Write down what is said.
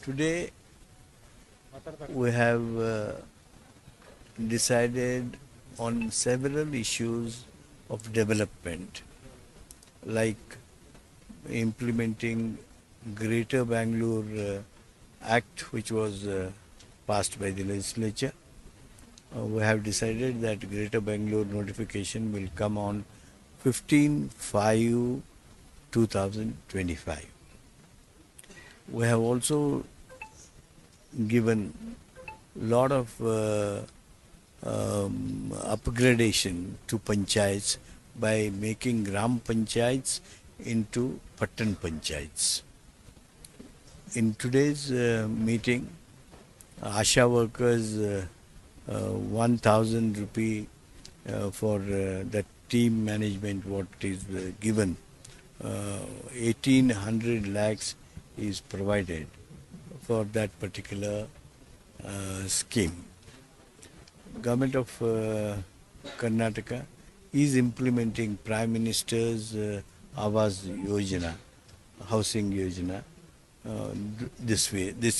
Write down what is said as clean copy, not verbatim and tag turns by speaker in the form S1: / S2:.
S1: Today we have decided on several issues of development, like implementing Greater Bangalore Act, which was passed by the legislature. We have decided that Greater Bangalore notification will come on 15/5/2025. We have also given lot of upgradation to panchayats by making gram panchayats into pattan panchayats. In today's meeting, Asha workers 1,000 rupee for the team management what is given. 1,800 lakhs is provided for that particular scheme. Government of Karnataka is implementing Prime Minister's Awas Yojana, housing Yojana, this